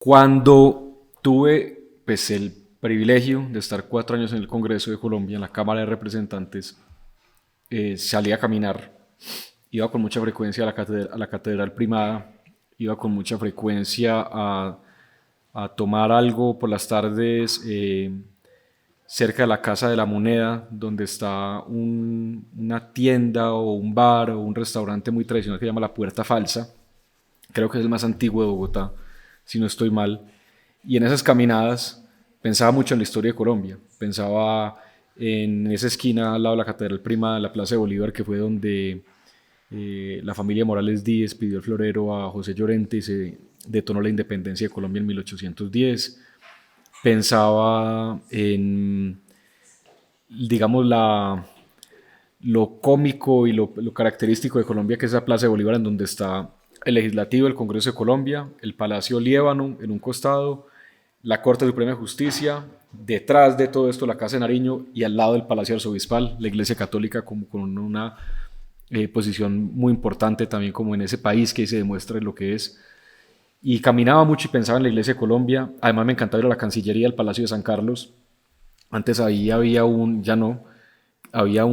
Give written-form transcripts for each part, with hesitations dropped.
Cuando tuve pues, el privilegio de estar 4 años en el Congreso de Colombia, en la Cámara de Representantes, salí a caminar, iba con mucha frecuencia a la Catedral Primada, iba con mucha frecuencia a tomar algo por las tardes cerca de la Casa de la Moneda, donde está una tienda o un bar o un restaurante muy tradicional que se llama La Puerta Falsa. Creo que es el más antiguo de Bogotá, si no estoy mal. Y en esas caminadas pensaba mucho en la historia de Colombia. Pensaba en esa esquina al lado de la Catedral Primada, en la Plaza de Bolívar, que fue donde la familia Morales Díez pidió el florero a José Llorente y se detonó la independencia de Colombia en 1810. Pensaba en, digamos, lo cómico y lo característico de Colombia, que es la Plaza de Bolívar, en donde está el Legislativo, el Congreso de Colombia, el Palacio Liébano en un costado, la Corte Suprema de Justicia, detrás de todo esto la Casa de Nariño y al lado del Palacio Arzobispal, la Iglesia Católica como con una posición muy importante también como en ese país que se demuestra lo que es. Y caminaba mucho y pensaba en la Iglesia de Colombia. Además me encantaba ir a la Cancillería, al Palacio de San Carlos. Antes ahí había ya no, había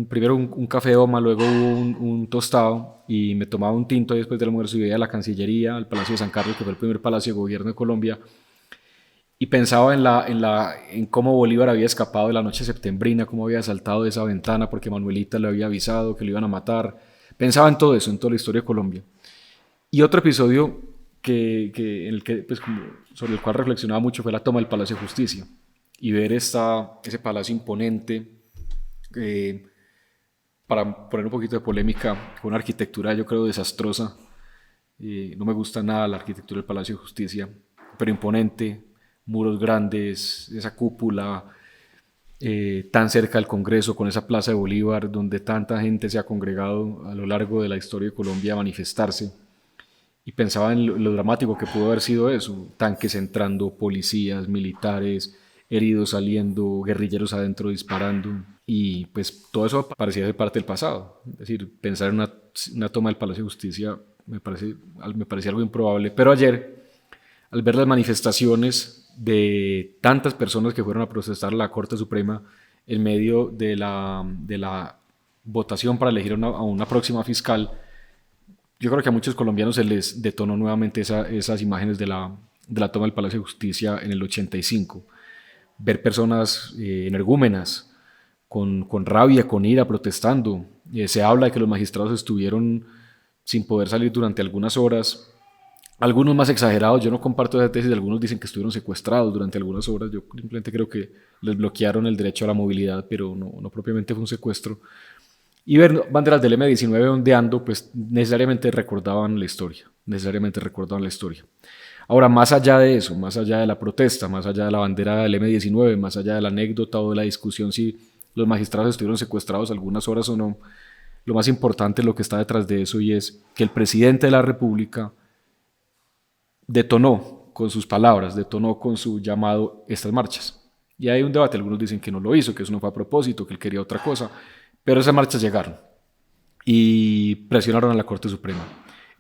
primero un café Oma, luego un tostado y me tomaba un tinto y después del almuerzo y iba a la Cancillería, al Palacio de San Carlos, que fue el primer palacio de gobierno de Colombia, y pensaba en cómo Bolívar había escapado de la noche septembrina, cómo había saltado de esa ventana porque Manuelita le había avisado que lo iban a matar. Pensaba en todo eso, en toda la historia de Colombia. Y otro episodio pues, sobre el cual reflexionaba mucho fue la toma del Palacio de Justicia y ver ese palacio imponente, para poner un poquito de polémica, con una arquitectura yo creo desastrosa. No me gusta nada la arquitectura del Palacio de Justicia, pero imponente, muros grandes, esa cúpula tan cerca del Congreso, con esa Plaza de Bolívar, donde tanta gente se ha congregado a lo largo de la historia de Colombia a manifestarse. Y pensaba en lo dramático que pudo haber sido eso, tanques entrando, policías, militares, heridos saliendo, guerrilleros adentro disparando, y pues todo eso parecía ser parte del pasado. Es decir, pensar en una toma del Palacio de Justicia me parecía algo improbable, pero ayer, al ver las manifestaciones de tantas personas que fueron a protestar a la Corte Suprema en medio de la votación para elegir a una próxima fiscal, yo creo que a muchos colombianos se les detonó nuevamente esas imágenes de la toma del Palacio de Justicia en el 85. Ver personas energúmenas, con rabia, con ira, protestando. Se habla de que los magistrados estuvieron sin poder salir durante algunas horas. Algunos más exagerados, yo no comparto esa tesis, algunos dicen que estuvieron secuestrados durante algunas horas. Yo simplemente creo que les bloquearon el derecho a la movilidad, pero no propiamente fue un secuestro. Y ver banderas del M-19 ondeando, pues necesariamente recordaban la historia, Ahora, más allá de eso, más allá de la protesta, más allá de la bandera del M-19, más allá de la anécdota o de la discusión si los magistrados estuvieron secuestrados algunas horas o no, lo más importante es lo que está detrás de eso, y es que el presidente de la República detonó con sus palabras, detonó con su llamado estas marchas. Y hay un debate, algunos dicen que no lo hizo, que eso no fue a propósito, que él quería otra cosa, pero esas marchas llegaron y presionaron a la Corte Suprema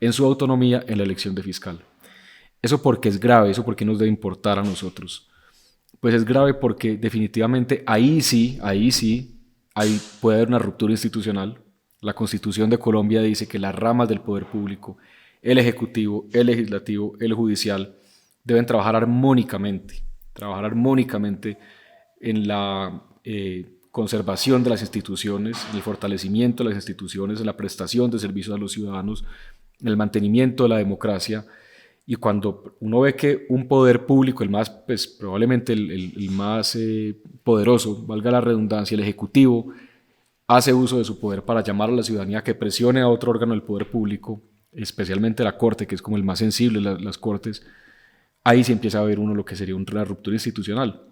en su autonomía en la elección de fiscal. Eso porque es grave, eso porque nos debe importar a nosotros. Pues es grave porque definitivamente ahí sí, puede haber una ruptura institucional. La Constitución de Colombia dice que las ramas del poder público, el ejecutivo, el legislativo, el judicial, deben trabajar armónicamente en la conservación de las instituciones, en el fortalecimiento de las instituciones, en la prestación de servicios a los ciudadanos, en el mantenimiento de la democracia. Y cuando uno ve que un poder público, el más, pues, probablemente el más poderoso, valga la redundancia, el ejecutivo, hace uso de su poder para llamar a la ciudadanía que presione a otro órgano del poder público, especialmente la Corte, que es como el más sensible, las Cortes, ahí se empieza a ver uno lo que sería una ruptura institucional.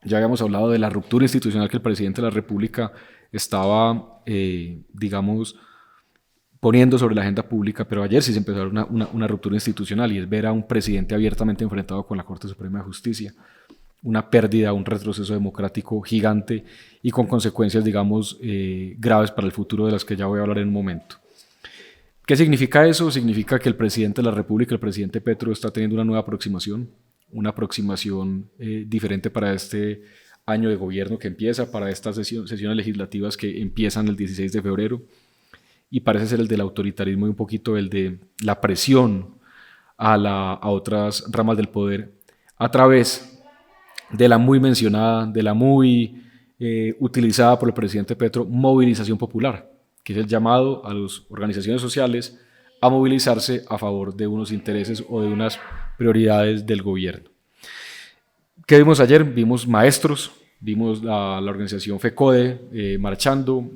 Ya habíamos hablado de la ruptura institucional que el presidente de la República estaba, digamos, poniendo sobre la agenda pública, pero ayer sí se empezó a ver una ruptura institucional, y es ver a un presidente abiertamente enfrentado con la Corte Suprema de Justicia. Una pérdida, un retroceso democrático gigante y con consecuencias, digamos, graves para el futuro, de las que ya voy a hablar en un momento. ¿Qué significa eso? Significa que el presidente de la República, el presidente Petro, está teniendo una nueva aproximación, una aproximación diferente para este año de gobierno que empieza, para estas sesiones legislativas que empiezan el 16 de febrero, y parece ser el del autoritarismo y un poquito el de la presión a otras ramas del poder a través de la muy mencionada, de la muy utilizada por el presidente Petro, movilización popular, que es el llamado a las organizaciones sociales a movilizarse a favor de unos intereses o de unas prioridades del gobierno. ¿Qué vimos ayer? Vimos maestros, vimos la organización FECODE marchando,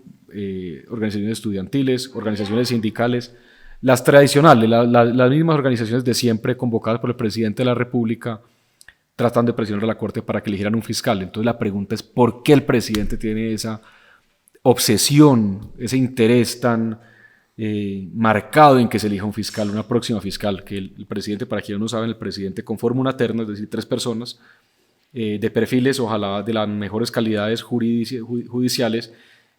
organizaciones estudiantiles, organizaciones sindicales, las tradicionales, las mismas organizaciones de siempre convocadas por el presidente de la República, tratando de presionar a la Corte para que eligieran un fiscal. Entonces la pregunta es, ¿por qué el presidente tiene esa obsesión, ese interés tan marcado en que se elija un fiscal, una próxima fiscal? Que el presidente, para quienes no saben, el presidente conforma una terna, es decir, 3 personas de perfiles, ojalá de las mejores calidades judiciales,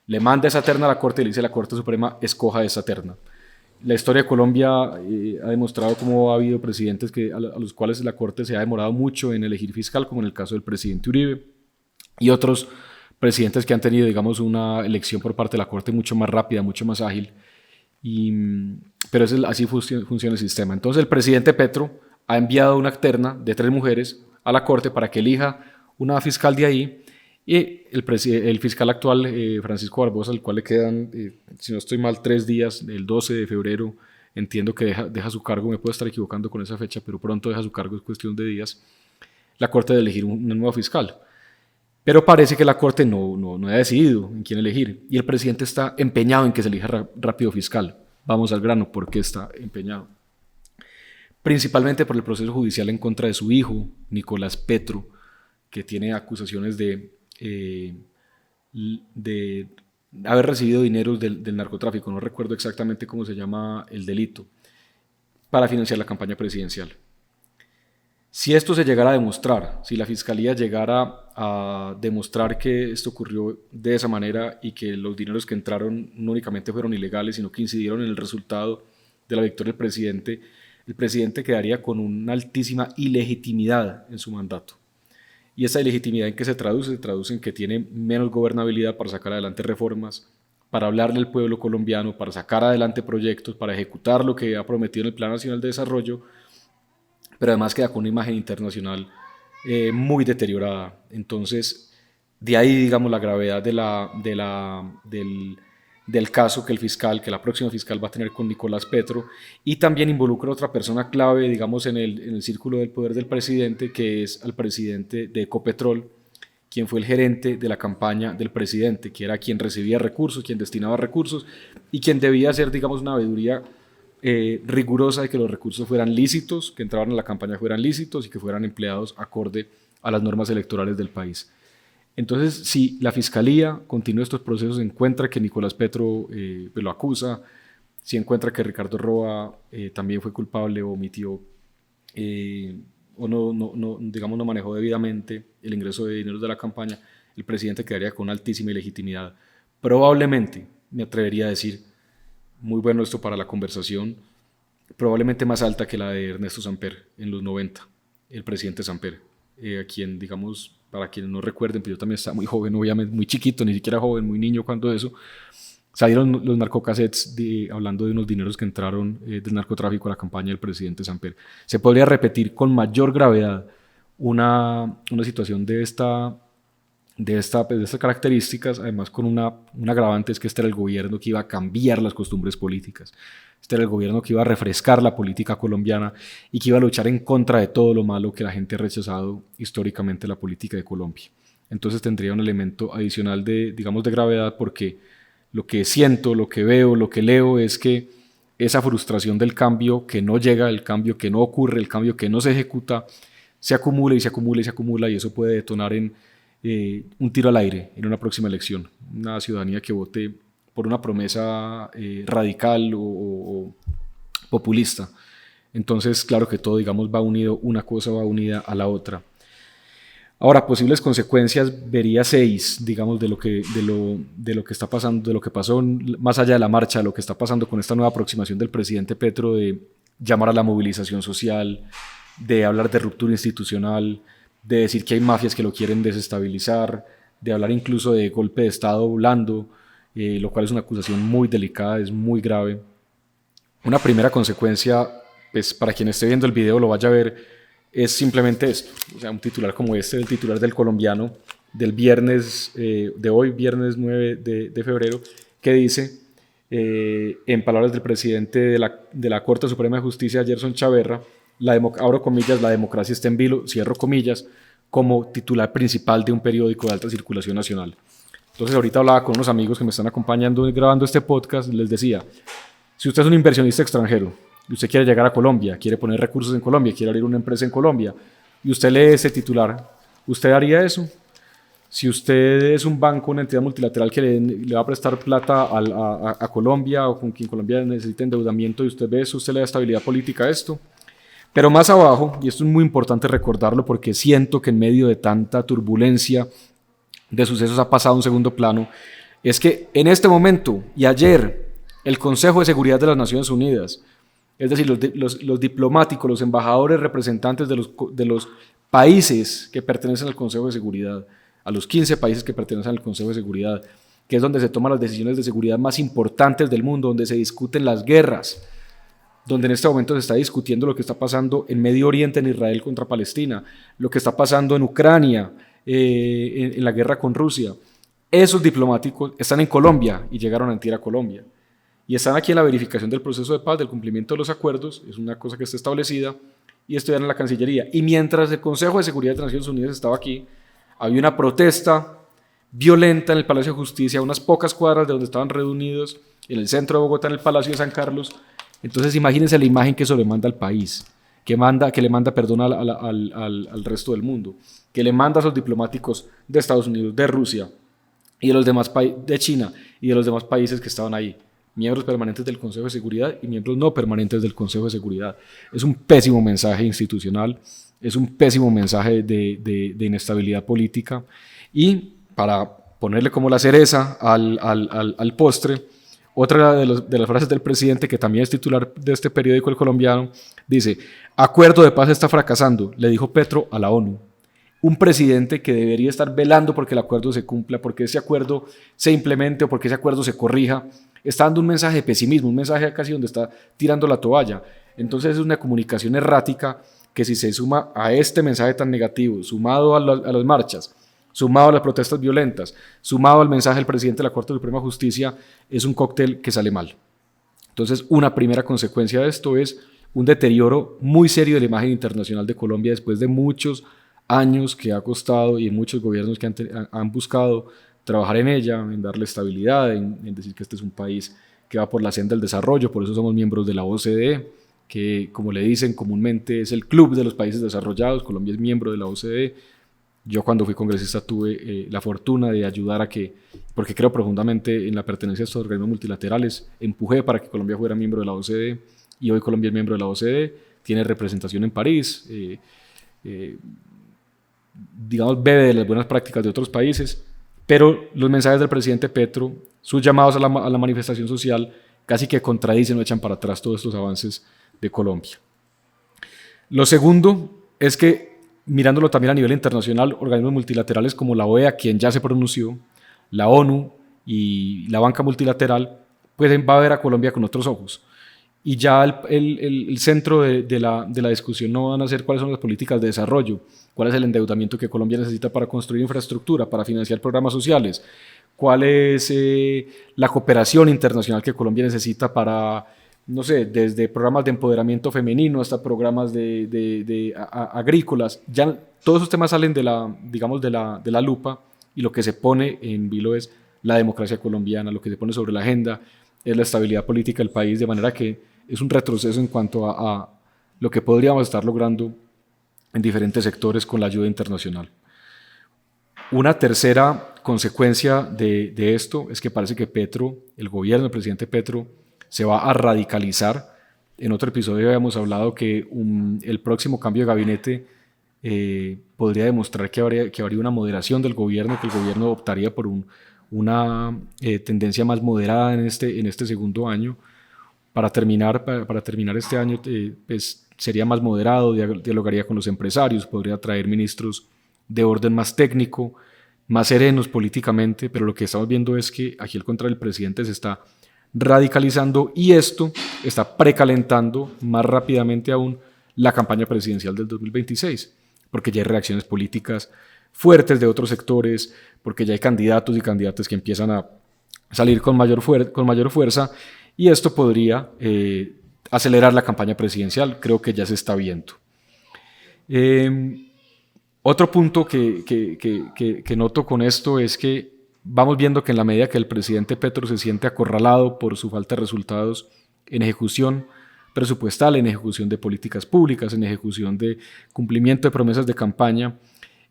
le manda esa terna a la Corte y le dice a la Corte Suprema, escoja esa terna. La historia de Colombia ha demostrado cómo ha habido presidentes a los cuales la Corte se ha demorado mucho en elegir fiscal, como en el caso del presidente Uribe, y otros presidentes que han tenido, digamos, una elección por parte de la Corte mucho más rápida, mucho más ágil, pero así funciona el sistema. Entonces el presidente Petro ha enviado una terna de 3 mujeres a la Corte para que elija una fiscal de ahí, y el fiscal actual, Francisco Barbosa, al cual le quedan, si no estoy mal, 3 días, el 12 de febrero, entiendo que deja su cargo, me puedo estar equivocando con esa fecha, pero pronto deja su cargo, es cuestión de días, la Corte de elegir un nuevo fiscal. Pero parece que la Corte no ha decidido en quién elegir, y el presidente está empeñado en que se elija rápido fiscal. Vamos al grano, ¿por qué está empeñado? Principalmente por el proceso judicial en contra de su hijo, Nicolás Petro, que tiene acusaciones de haber recibido dineros del narcotráfico, no recuerdo exactamente cómo se llama el delito, para financiar la campaña presidencial. Si esto se llegara a demostrar, si la Fiscalía llegara a demostrar que esto ocurrió de esa manera y que los dineros que entraron no únicamente fueron ilegales, sino que incidieron en el resultado de la victoria del presidente, el presidente quedaría con una altísima ilegitimidad en su mandato. ¿Y esa ilegitimidad en qué se traduce? Se traduce en que tiene menos gobernabilidad para sacar adelante reformas, para hablarle al pueblo colombiano, para sacar adelante proyectos, para ejecutar lo que ha prometido en el Plan Nacional de Desarrollo, pero además queda con una imagen internacional muy deteriorada. Entonces, de ahí, digamos, la gravedad del caso que la próxima fiscal va a tener con Nicolás Petro, y también involucra a otra persona clave, digamos, en el círculo del poder del presidente, que es al presidente de Ecopetrol, quien fue el gerente de la campaña del presidente, que era quien recibía recursos, quien destinaba recursos y quien debía hacer, digamos, una veeduría rigurosa de que los recursos fueran lícitos, que entraban en la campaña fueran lícitos y que fueran empleados acorde a las normas electorales del país. Entonces, si la Fiscalía continúa estos procesos, encuentra que Nicolás Petro lo acusa, si encuentra que Ricardo Roa también fue culpable o omitió o no manejó debidamente el ingreso de dineros de la campaña, el presidente quedaría con una altísima ilegitimidad. Probablemente, me atrevería a decir, muy bueno esto para la conversación, probablemente más alta que la de Ernesto Samper en los 90, el presidente Samper, a quien, digamos, para quienes no recuerden, pero yo también estaba muy joven, obviamente, muy chiquito, ni siquiera joven, muy niño cuando eso, salieron los narcocassettes hablando de unos dineros que entraron del narcotráfico a la campaña del presidente Samper. Se podría repetir con mayor gravedad una situación de estas características, además con un agravante, es que este era el gobierno que iba a cambiar las costumbres políticas. Este era el gobierno que iba a refrescar la política colombiana y que iba a luchar en contra de todo lo malo que la gente ha rechazado históricamente la política de Colombia. Entonces tendría un elemento adicional de gravedad, porque lo que siento, lo que veo, lo que leo es que esa frustración del cambio que no llega, el cambio que no ocurre, el cambio que no se ejecuta, se acumula y se acumula y se acumula, y eso puede detonar en un tiro al aire en una próxima elección. Una ciudadanía que vote por una promesa radical o populista. Entonces, claro que todo, digamos, va unido, una cosa va unida a la otra. Ahora, posibles consecuencias, vería 6, digamos, de lo que está pasando, de lo que pasó más allá de la marcha, de lo que está pasando con esta nueva aproximación del presidente Petro de llamar a la movilización social, de hablar de ruptura institucional, de decir que hay mafias que lo quieren desestabilizar, de hablar incluso de golpe de Estado blando, lo cual es una acusación muy delicada, es muy grave. Una primera consecuencia, pues para quien esté viendo el video lo vaya a ver, es simplemente esto, o sea, un titular como este, el titular del Colombiano, del viernes, de hoy, viernes 9 de febrero, que dice, en palabras del presidente de la Corte Suprema de Justicia, Gerson Chaverra, abro comillas, la democracia está en vilo, cierro comillas, como titular principal de un periódico de alta circulación nacional. Entonces ahorita hablaba con unos amigos que me están acompañando grabando este podcast, les decía, si usted es un inversionista extranjero y usted quiere llegar a Colombia, quiere poner recursos en Colombia, quiere abrir una empresa en Colombia, y usted lee ese titular, ¿usted haría eso? Si usted es un banco, una entidad multilateral que le va a prestar plata a Colombia o con quien Colombia necesite endeudamiento y usted ve eso, ¿usted le da estabilidad política a esto? Pero más abajo, y esto es muy importante recordarlo porque siento que en medio de tanta turbulencia de sucesos ha pasado a un segundo plano, es que en este momento y ayer el Consejo de Seguridad de las Naciones Unidas, es decir, los diplomáticos, los embajadores representantes de los países que pertenecen al Consejo de Seguridad, a los 15 países que pertenecen al Consejo de Seguridad, que es donde se toman las decisiones de seguridad más importantes del mundo, donde se discuten las guerras, donde en este momento se está discutiendo lo que está pasando en Medio Oriente, en Israel contra Palestina, lo que está pasando en Ucrania, en la guerra con Rusia. Esos diplomáticos están en Colombia y llegaron antier a Colombia. Y están aquí en la verificación del proceso de paz, del cumplimiento de los acuerdos, es una cosa que está establecida, y estudian en la Cancillería. Y mientras el Consejo de Seguridad de Naciones Unidas estaba aquí, había una protesta violenta en el Palacio de Justicia, a unas pocas cuadras de donde estaban reunidos, en el centro de Bogotá, en el Palacio de San Carlos. Entonces imagínense la imagen que eso le manda al país, que le manda perdón al resto del mundo, que le manda a esos diplomáticos de Estados Unidos, de Rusia y de los demás de China y de los demás países que estaban ahí, miembros permanentes del Consejo de Seguridad y miembros no permanentes del Consejo de Seguridad. Es un pésimo mensaje institucional, es un pésimo mensaje de inestabilidad política, y para ponerle como la cereza al postre, otra de las frases del presidente, que también es titular de este periódico El Colombiano, dice: acuerdo de paz está fracasando, le dijo Petro a la ONU. Un presidente que debería estar velando porque el acuerdo se cumpla, porque ese acuerdo se implemente o porque ese acuerdo se corrija, está dando un mensaje de pesimismo, un mensaje casi donde está tirando la toalla. Entonces es una comunicación errática que, si se suma a este mensaje tan negativo, sumado a las marchas, sumado a las protestas violentas, sumado al mensaje del presidente de la Corte Suprema de Justicia, es un cóctel que sale mal. Entonces, una primera consecuencia de esto es un deterioro muy serio de la imagen internacional de Colombia después de muchos años que ha costado, y muchos gobiernos que han buscado trabajar en ella, en darle estabilidad, en decir que este es un país que va por la senda del desarrollo. Por eso somos miembros de la OCDE, que, como le dicen comúnmente, es el club de los países desarrollados. Colombia es miembro de la OCDE. Yo, cuando fui congresista, tuve la fortuna de ayudar porque creo profundamente en la pertenencia a estos organismos multilaterales, empujé para que Colombia fuera miembro de la OCDE, y hoy Colombia es miembro de la OCDE, tiene representación en París, digamos, bebe de las buenas prácticas de otros países, pero los mensajes del presidente Petro, sus llamados a la manifestación social, casi que contradicen o echan para atrás todos estos avances de Colombia. Lo segundo es que, mirándolo también a nivel internacional, organismos multilaterales como la OEA, quien ya se pronunció, la ONU y la banca multilateral, pues va a ver a Colombia con otros ojos. Y ya el centro de la discusión no van a ser cuáles son las políticas de desarrollo, cuál es el endeudamiento que Colombia necesita para construir infraestructura, para financiar programas sociales, cuál es la cooperación internacional que Colombia necesita para, no sé, desde programas de empoderamiento femenino hasta programas agrícolas. Ya todos esos temas salen de la lupa, y lo que se pone en vilo es la democracia colombiana, lo que se pone sobre la agenda es la estabilidad política del país, de manera que es un retroceso en cuanto a lo que podríamos estar logrando en diferentes sectores con la ayuda internacional. Una tercera consecuencia de esto es que parece que Petro, el gobierno del presidente Petro, se va a radicalizar. En otro episodio habíamos hablado que el próximo cambio de gabinete podría demostrar que habría una moderación del gobierno, que el gobierno optaría por una tendencia más moderada en este segundo año. Para terminar este año, pues sería más moderado, dialogaría con los empresarios, podría traer ministros de orden más técnico, más serenos políticamente, pero lo que estamos viendo es que aquí el contra del presidente se está radicalizando y esto está precalentando más rápidamente aún la campaña presidencial del 2026, porque ya hay reacciones políticas fuertes de otros sectores, porque ya hay candidatos y candidatas que empiezan a salir con mayor fuerza y esto podría acelerar la campaña presidencial, creo que ya se está viendo. Otro punto que noto con esto es que vamos viendo que en la medida que el presidente Petro se siente acorralado por su falta de resultados en ejecución presupuestal, en ejecución de políticas públicas, en ejecución de cumplimiento de promesas de campaña,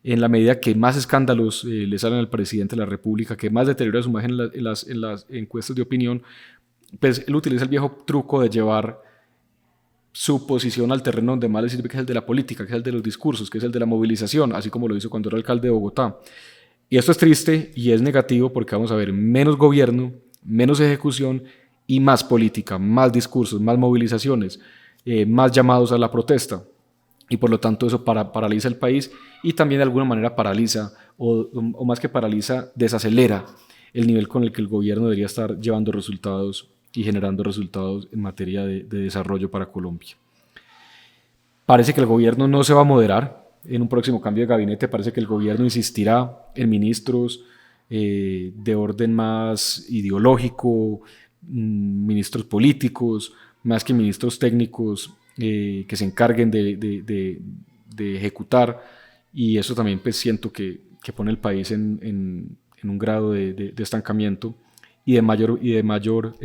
en la medida que más escándalos le salen al presidente de la República, que más deteriora su imagen en las encuestas de opinión, pues él utiliza el viejo truco de llevar su posición al terreno donde más le sirve, que es el de la política, que es el de los discursos, que es el de la movilización, así como lo hizo cuando era alcalde de Bogotá. Y esto es triste y es negativo porque vamos a ver menos gobierno, menos ejecución y más política, más discursos, más movilizaciones, más llamados a la protesta. Y por lo tanto eso paraliza el país y también de alguna manera paraliza, o más que paraliza, desacelera el nivel con el que el gobierno debería estar llevando resultados y generando resultados en materia de desarrollo para Colombia. Parece que el gobierno no se va a moderar en un próximo cambio de gabinete, parece que el gobierno insistirá en ministros de orden más ideológico, ministros políticos, más que ministros técnicos que se encarguen de ejecutar, y eso también pues siento que pone el país en un grado de estancamiento y de mayor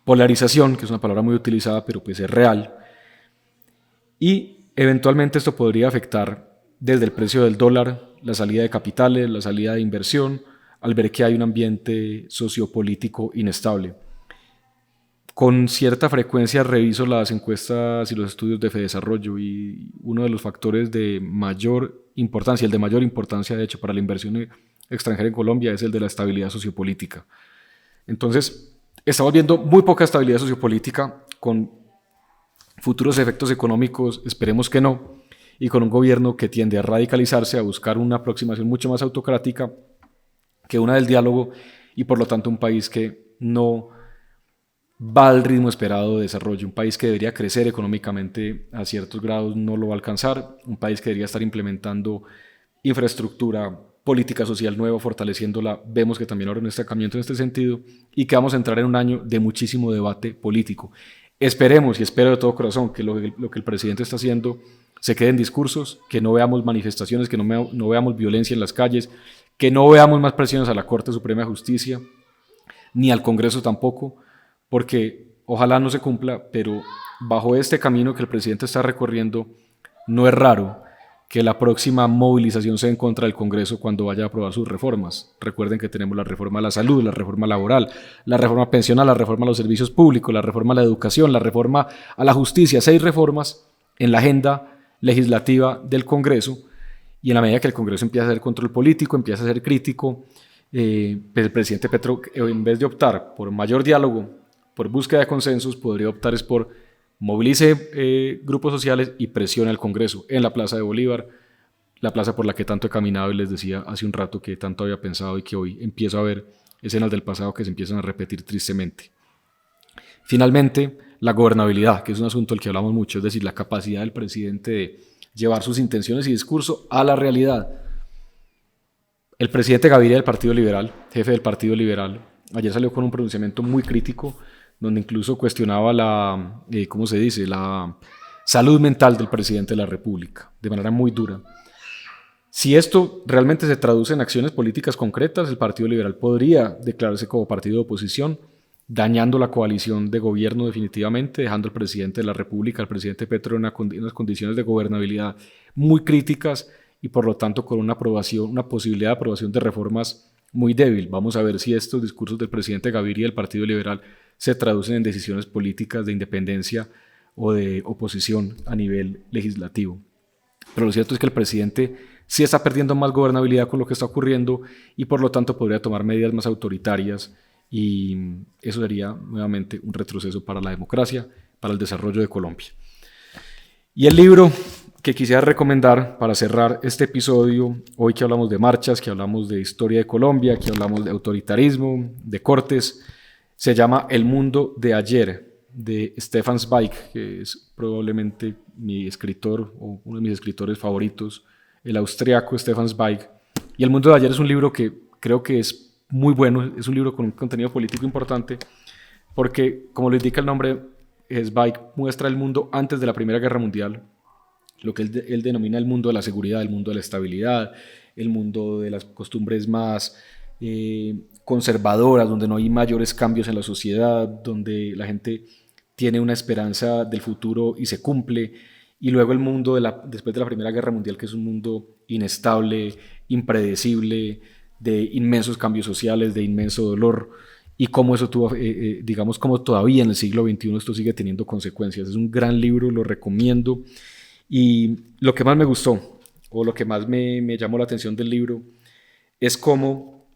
polarización, que es una palabra muy utilizada, pero pues es real. Y eventualmente esto podría afectar desde el precio del dólar, la salida de capitales, la salida de inversión, al ver que hay un ambiente sociopolítico inestable. Con cierta frecuencia reviso las encuestas y los estudios de Fedesarrollo y uno de los factores de mayor importancia, el de mayor importancia de hecho para la inversión extranjera en Colombia, es el de la estabilidad sociopolítica. Entonces, estamos viendo muy poca estabilidad sociopolítica con futuros efectos económicos, esperemos que no, y con un gobierno que tiende a radicalizarse, a buscar una aproximación mucho más autocrática que una del diálogo, y por lo tanto un país que no va al ritmo esperado de desarrollo. Un país que debería crecer económicamente a ciertos grados no lo va a alcanzar, un país que debería estar implementando infraestructura, política social nueva, fortaleciéndola. Vemos que también habrá un estancamiento en este sentido y que vamos a entrar en un año de muchísimo debate político. Esperemos y espero de todo corazón que lo que el presidente está haciendo se quede en discursos, que no veamos manifestaciones, que no veamos violencia en las calles, que no veamos más presiones a la Corte Suprema de Justicia, ni al Congreso tampoco, porque ojalá no se cumpla, pero bajo este camino que el presidente está recorriendo, no es raro que la próxima movilización sea en contra del Congreso cuando vaya a aprobar sus reformas. Recuerden que tenemos la reforma a la salud, la reforma laboral, la reforma pensional, la reforma a los servicios públicos, la reforma a la educación, la reforma a la justicia, 6 reformas en la agenda legislativa del Congreso, y en la medida que el Congreso empieza a hacer control político, empieza a ser crítico, pues el presidente Petro, en vez de optar por mayor diálogo, por búsqueda de consensos, podría optar es por movilice grupos sociales y presione al Congreso en la Plaza de Bolívar, la plaza por la que tanto he caminado y les decía hace un rato que tanto había pensado y que hoy empiezo a ver escenas del pasado que se empiezan a repetir tristemente. Finalmente, la gobernabilidad, que es un asunto del que hablamos mucho, es decir, la capacidad del presidente de llevar sus intenciones y discurso a la realidad. El presidente Gaviria del Partido Liberal, jefe del Partido Liberal, ayer salió con un pronunciamiento muy crítico donde incluso cuestionaba la salud mental del presidente de la República, de manera muy dura. Si esto realmente se traduce en acciones políticas concretas, el Partido Liberal podría declararse como partido de oposición, dañando la coalición de gobierno definitivamente, dejando al presidente de la República, al presidente Petro, en unas condiciones de gobernabilidad muy críticas y por lo tanto con una posibilidad de aprobación de reformas muy débil. Vamos a ver si estos discursos del presidente Gaviria y del Partido Liberal se traducen en decisiones políticas de independencia o de oposición a nivel legislativo. pero lo cierto es que el presidente sí está perdiendo más gobernabilidad con lo que está ocurriendo y por lo tanto podría tomar medidas más autoritarias y eso sería nuevamente un retroceso para la democracia, para el desarrollo de Colombia. Y el libro que quisiera recomendar para cerrar este episodio, hoy que hablamos de marchas, que hablamos de historia de Colombia, que hablamos de autoritarismo, de cortes, se llama El mundo de ayer, de Stefan Zweig, que es probablemente mi escritor o uno de mis escritores favoritos, el austriaco Stefan Zweig. Y El mundo de ayer es un libro que creo que es muy bueno, es un libro con un contenido político importante, porque como lo indica el nombre, Zweig muestra el mundo antes de la Primera Guerra Mundial, lo que él denomina el mundo de la seguridad, el mundo de la estabilidad, el mundo de las costumbres más conservadoras, donde no hay mayores cambios en la sociedad, donde la gente tiene una esperanza del futuro y se cumple, y luego el mundo después de la Primera Guerra Mundial, que es un mundo inestable, impredecible, de inmensos cambios sociales, de inmenso dolor, y cómo eso tuvo, digamos, como todavía en el siglo XXI esto sigue teniendo consecuencias. Es un gran libro, lo recomiendo. Y lo que más me gustó, o lo que más me llamó la atención del libro, es cómo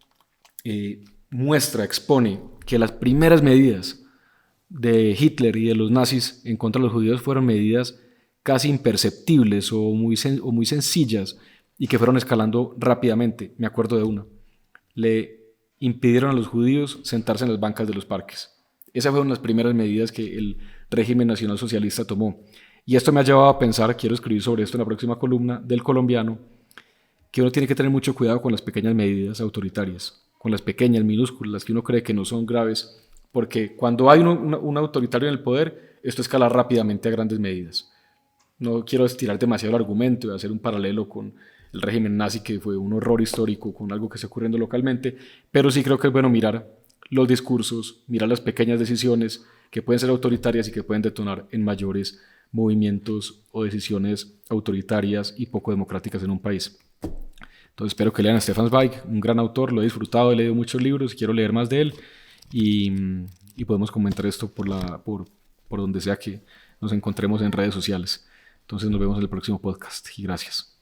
expone que las primeras medidas de Hitler y de los nazis en contra de los judíos fueron medidas casi imperceptibles o muy sencillas y que fueron escalando rápidamente. Me acuerdo de una. Le impidieron a los judíos sentarse en las bancas de los parques. Esas fueron las primeras medidas que el régimen nacionalsocialista tomó. Y esto me ha llevado a pensar, quiero escribir sobre esto en la próxima columna del Colombiano, que uno tiene que tener mucho cuidado con las pequeñas medidas autoritarias, con las pequeñas, minúsculas, las que uno cree que no son graves, porque cuando hay un autoritario en el poder, esto escala rápidamente a grandes medidas. No quiero estirar demasiado el argumento y hacer un paralelo con el régimen nazi, que fue un horror histórico, con algo que está ocurriendo localmente, pero sí creo que es bueno mirar los discursos, mirar las pequeñas decisiones que pueden ser autoritarias y que pueden detonar en mayores movimientos o decisiones autoritarias y poco democráticas en un país. Entonces espero que lean a Stefan Zweig, un gran autor, lo he disfrutado, he leído muchos libros, quiero leer más de él y podemos comentar esto por donde sea que nos encontremos en redes sociales. Entonces nos vemos en el próximo podcast y gracias.